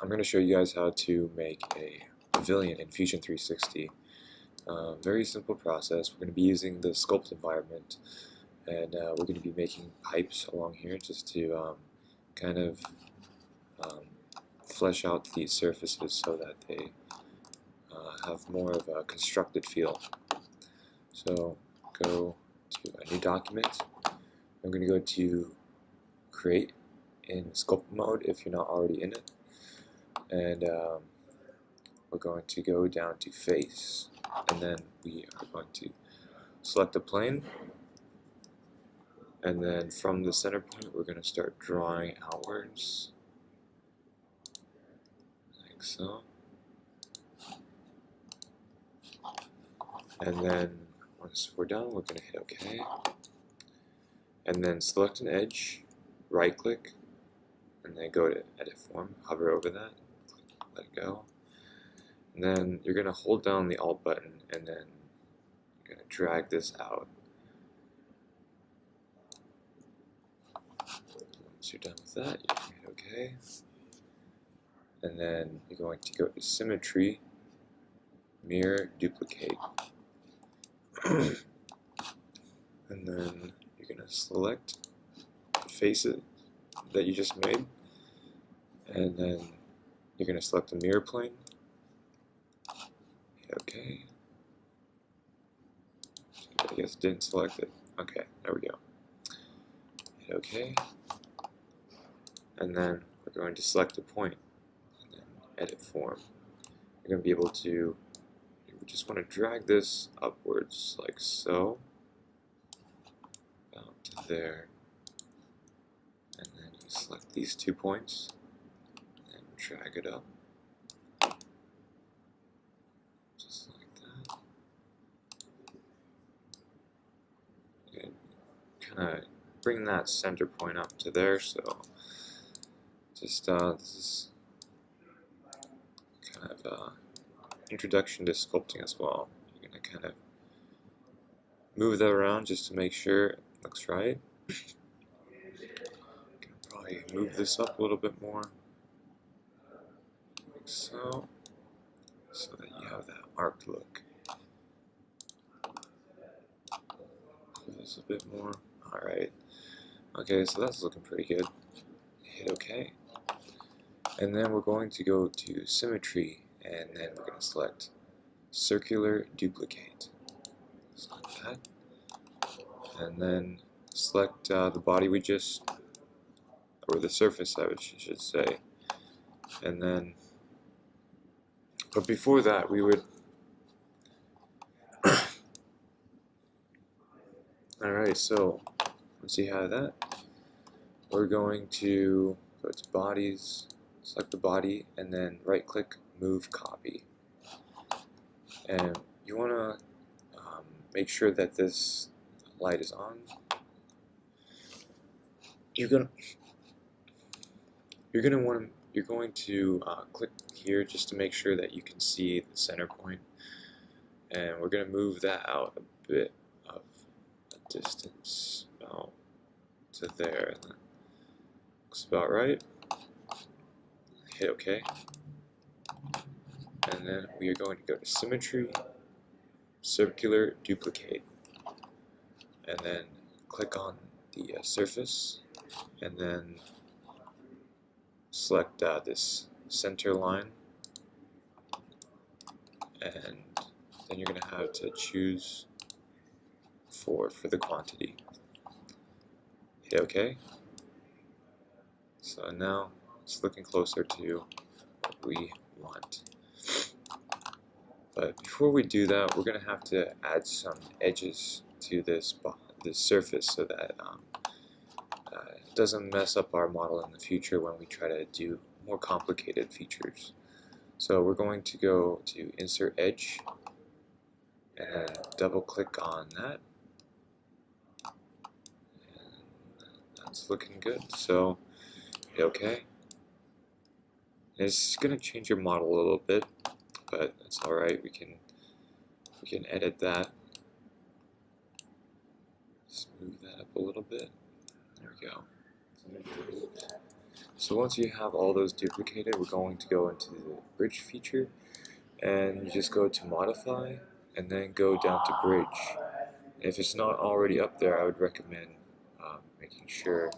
I'm going to show you guys how to make a pavilion in Fusion 360. Very simple process. We're going to be using the sculpt environment, and we're going to be making pipes along here just to kind of flesh out these surfaces so that they have more of a constructed feel. So go to a new document. I'm going to go to create in sculpt mode if you're not already in it, and we're going to go down to face, and then we are going to select a plane, and then from the center point we're going to start drawing outwards like so, and then once we're done we're going to hit OK, and then select an edge, right click, and then go to edit form, hover over that, let it go, and then you're going to hold down the Alt button, and then you're going to drag this out. Once you're done with that, you can hit OK, and then you're going to go to Symmetry, Mirror, Duplicate, and then you're going to select the faces that you just made, and then you're going to select the mirror plane, hit OK. I guess didn't select it. Okay, there we go. Hit OK, and then we're going to select a point, and then edit form. You're going to be able to, we just want to drag this upwards like so, down to there, and then you select these 2 points, and drag it up, just like that. And kind of bring that center point up to there, so just this is kind of introduction to sculpting as well. You're going to kind of move that around just to make sure it looks right. Can probably move this up a little bit more, like so, so that you have that arced look. Move this a bit more. Alright. Okay, so that's looking pretty good. Hit OK. And then we're going to go to Symmetry, and then we're going to select Circular Duplicate. Select that. And then select the body we just, or the surface I should say. And then, but before that we would, alright, so once you have that, we're going to go to Bodies, select the body, and then right click, Move Copy. And you want to make sure that this light is on. You're going to click here just to make sure that you can see the center point, and we're going to move that out a bit of a distance, about to there. Looks about right. Hit OK, and then we are going to go to Symmetry, Circular Duplicate, and then click on the surface, and then select this center line, and then you're going to have to choose for the quantity. Hit OK. So now it's looking closer to what we want. But before we do that, we're going to have to add some edges to this surface so that it doesn't mess up our model in the future when we try to do more complicated features. So we're going to go to Insert Edge, and then double click on that. And that's looking good. So hit OK. It's going to change your model a little bit, but that's alright. We can edit that. Smooth that up a little bit. There we go. So once you have all those duplicated, we're going to go into the bridge feature, and you just go to modify and then go down to bridge. If it's not already up there, I would recommend making sure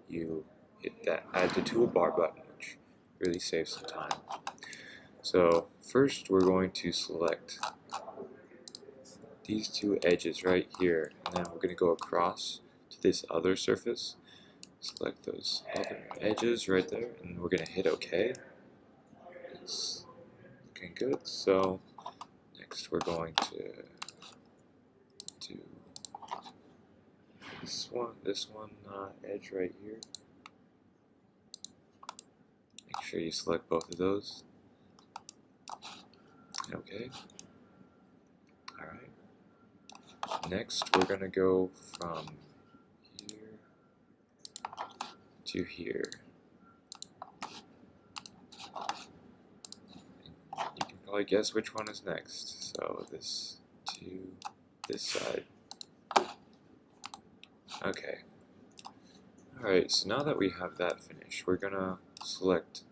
you hit that add to toolbar button, which really saves some time. So first we're going to select these two edges right here, and then we're going to go across to this other surface. Select those other edges right there, and we're going to hit OK. It's looking good. So next we're going to do this one edge right here. Make sure you select both of those. Okay. Alright. Next we're going to go from here to here. You can probably guess which one is next. So this to this side. Okay. Alright, so now that we have that finished, we're gonna select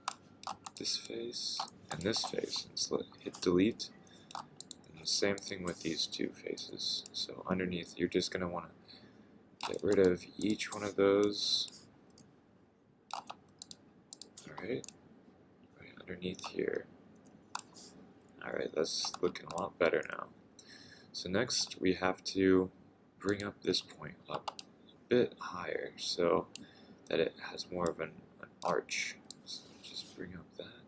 this face and this face and hit delete. And the same thing with these two faces. So underneath, you're just gonna want to get rid of each one of those. Alright, right underneath here. Alright, that's looking a lot better now. So next we have to bring up this point up a bit higher so that it has more of an arch. So just bring up that.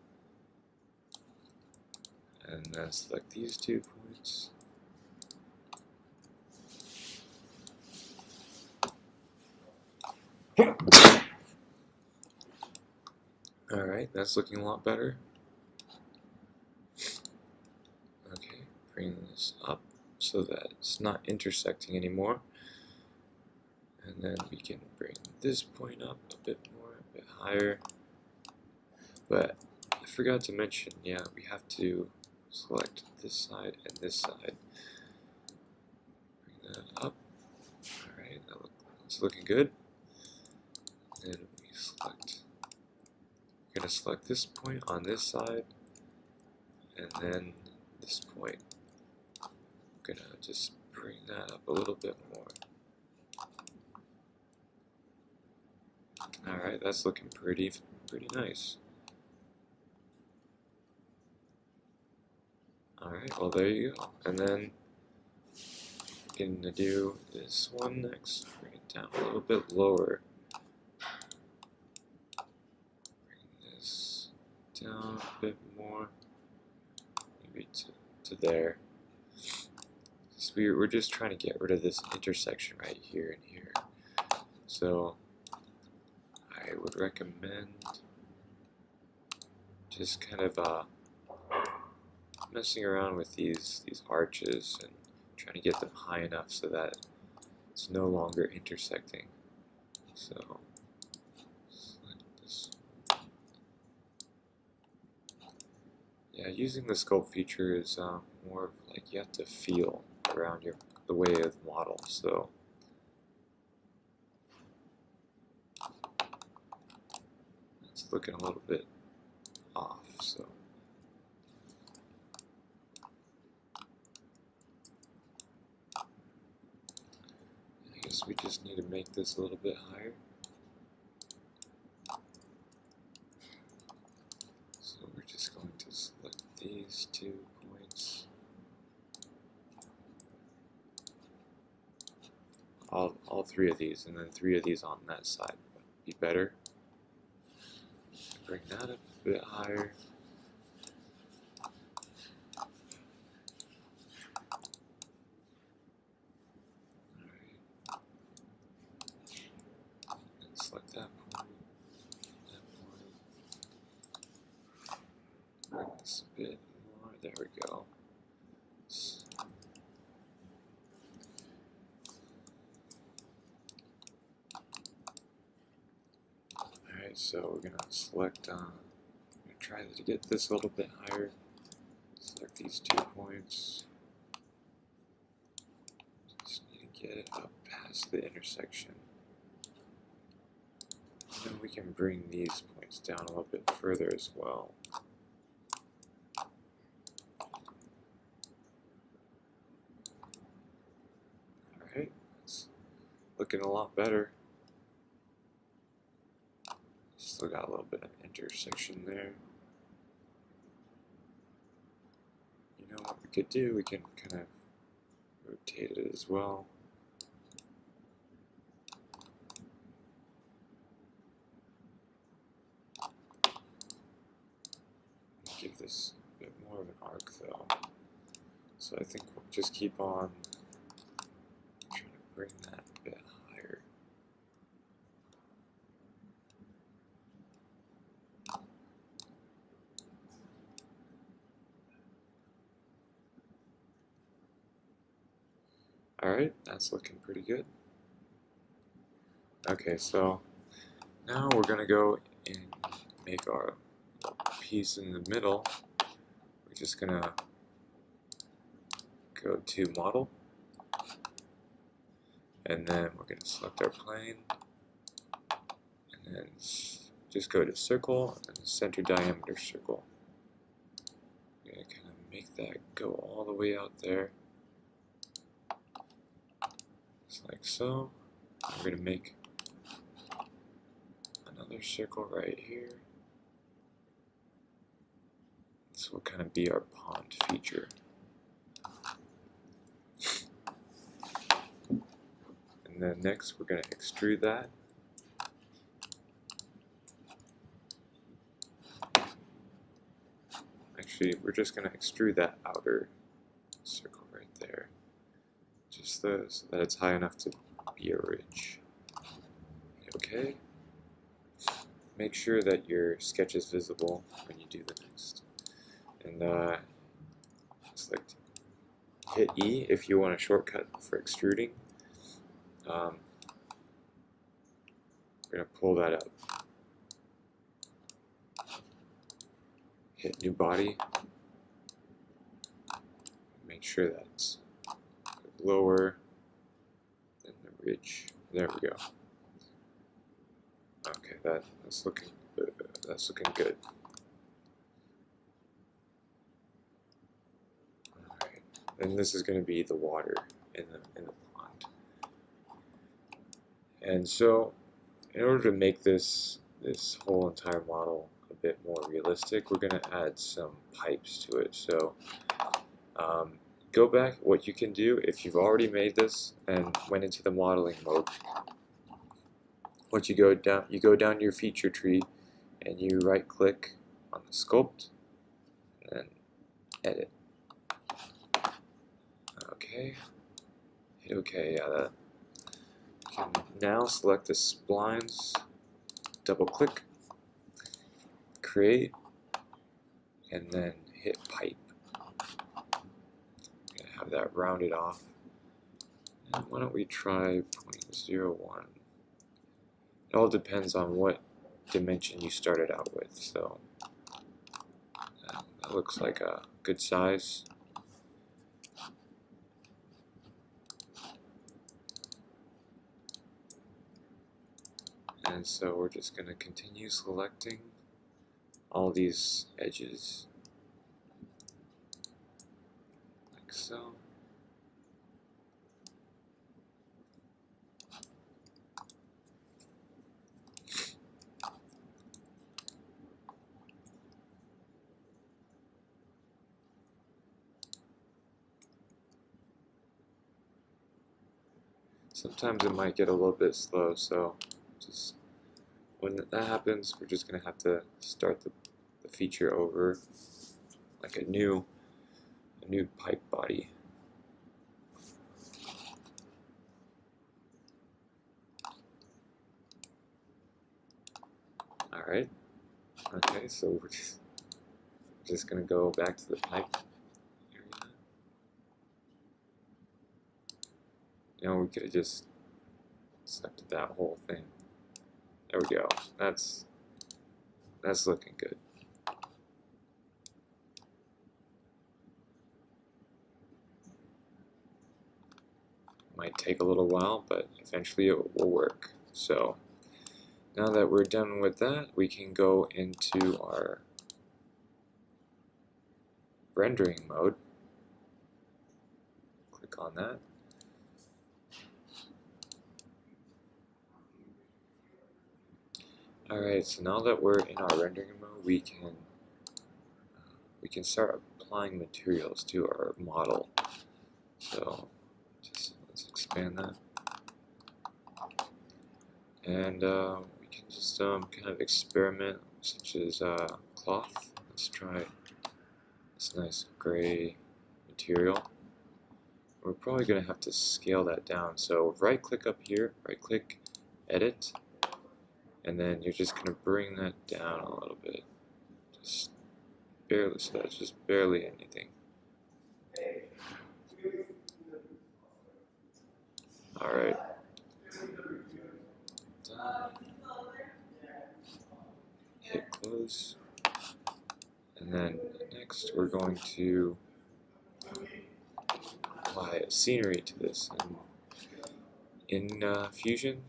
And then select these 2 points. Alright, that's looking a lot better. Okay, bring this up so that it's not intersecting anymore. And then we can bring this point up a bit more, a bit higher. But I forgot to mention, yeah, we have to select this side and this side. Bring that up. Alright, that's looking good. And then we're going to select this point on this side, and then this point. I'm going to just bring that up a little bit more. Alright, that's looking pretty nice. Alright, well there you go. And then we're going to do this one next. Bring it down a little bit lower. Bring this down a bit more. Maybe to there. So we're just trying to get rid of this intersection right here and here. So I would recommend just kind of messing around with these arches and trying to get them high enough so that it's no longer intersecting. So select this. Yeah, using the sculpt feature is more of like you have to feel around the way of the model. So it's looking a little bit off. So I guess we just need to make this a little bit higher. So we're just going to select these 2 points. All 3 of these, and then 3 of these on that side would be better. Bring that up a bit higher. Alright. And select that point. Bring this a bit more. There we go. Alright, so we're going to select, I'm going to try to get this a little bit higher. Select these 2 points. Just need to get it up past the intersection. And then we can bring these points this down a little bit further as well. Alright, it's looking a lot better. Still got a little bit of intersection there. You know what we could do? We can kind of rotate it as well. Give this a bit more of an arc though. So I think we'll just keep on trying to bring that a bit higher. Alright, that's looking pretty good. Okay, so now we're going to go and make our piece in the middle. We're just going to go to Model, and then we're going to select our plane, and then just go to Circle and Center Diameter Circle. We're going to kind of make that go all the way out there. Just like so. We're going to make another circle right here. This will kind of be our pond feature. And then next we're going to extrude that. Actually, we're just going to extrude that outer circle right there. Just so that it's high enough to be a ridge. Okay. Make sure that your sketch is visible when you do the next. And select hit E if you want a shortcut for extruding. We're going to pull that up. Hit New Body. Make sure that's lower than the ridge. There we go. Okay, that's looking good. Alright, and this is going to be the water in the pond. And so, in order to make this whole entire model a bit more realistic, we're going to add some pipes to it. So, go back. What you can do if you've already made this and went into the modeling mode. Once you go down your feature tree and you right click on the sculpt and then edit. Okay, hit OK. Yeah, you can now select the splines, double click, create, and then hit pipe. I'm gonna have that rounded off. And why don't we try 0.01? It all depends on what dimension you started out with, so that looks like a good size. And so we're just going to continue selecting all these edges like so. Sometimes it might get a little bit slow, so just when that happens, we're just going to have to start the feature over, like a new pipe body. Alright, okay, so we're just going to go back to the pipe area. You know, we could have just selected that whole thing. There we go. That's looking good. Might take a little while, but eventually it will work. So Now that we're done with that, we can go into our rendering mode. Click on that. Alright, so now that we're in our rendering mode, we can start applying materials to our model. So let's expand that. And we can just kind of experiment, such as cloth. Let's try this nice gray material. We're probably going to have to scale that down. So right click up here, right click, edit, and then you're just going to bring that down a little bit. Just barely, so that's just barely anything. Alright. Hit close. And then next we're going to apply a scenery to this. And in Fusion,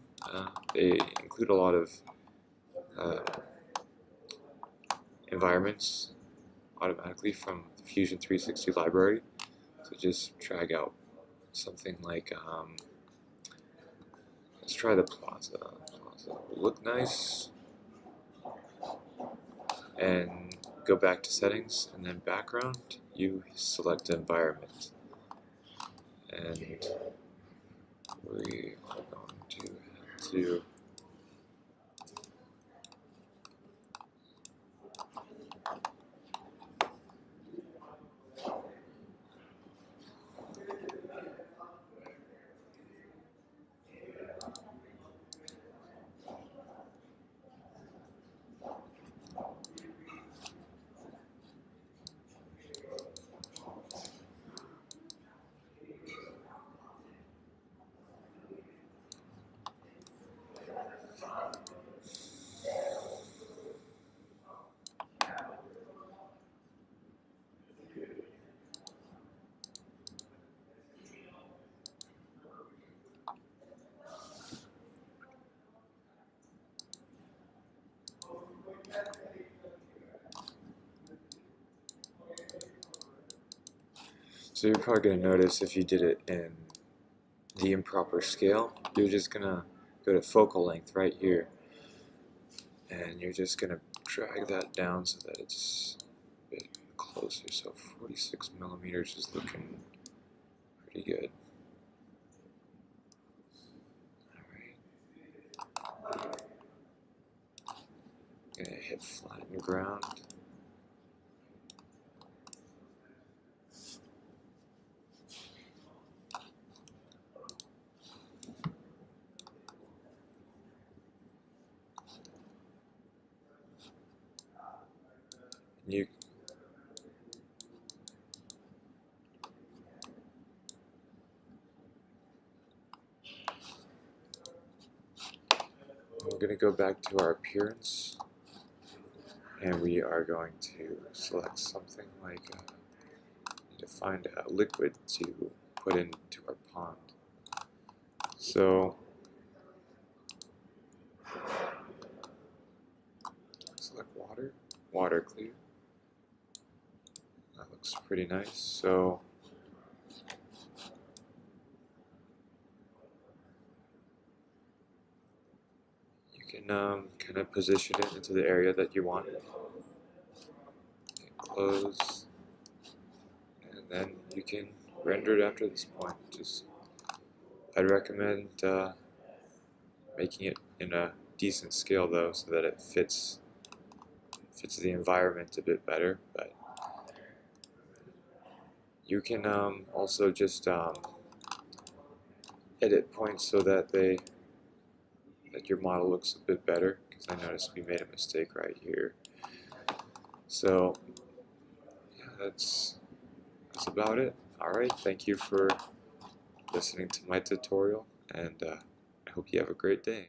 they include a lot of environments automatically from the Fusion 360 library. So just drag out something like, let's try the plaza. Plaza will look nice. And go back to settings, and then background, you select environment. And we are going to have to So you're probably going to notice if you did it in the improper scale, you're just going to go to focal length right here, and you're just going to drag that down so that it's a bit closer. So 46 millimeters is looking pretty good. Alright. Gonna hit flatten ground. We're going to go back to our appearance, and we are going to select something like to find a liquid to put into our pond. So select water, water clear. That looks pretty nice. So you can kind of position it into the area that you want. Hit close, and then you can render it after this point. I'd recommend making it in a decent scale though, so that it fits the environment a bit better. But you can also just edit points so that your model looks a bit better, because I noticed we made a mistake right here. So yeah, that's about it. Alright, thank you for listening to my tutorial, and I hope you have a great day.